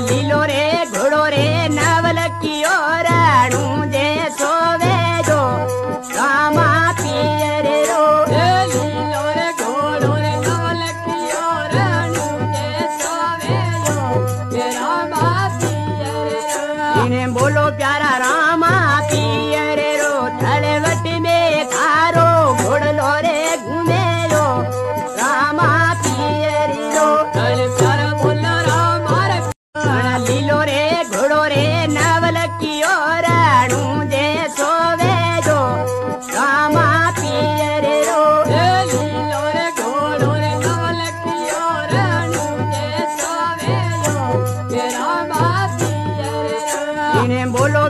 લીલો રે ઘોડો રે નવલકીઓ રાણું જે સોવે જો રામા પિયર રો લીલો રે ઘોડો રે નવલકીઓ રાણું જે સોવે જો રામા પિયર રો ઇને બોલો પ્યારા રામા પિયર રો તળવટ में खारो घोड़लो रे घूमेलो रामा પિયર રો લીલો રે ઘોડો રે નવલકીઓ રાણું જે સોવે જો રામા પિયર રો લીલો રે ઘોડો રે નવલકીઓ રાણું જે સોવે જો રામા પિયર રો ઇને બોલો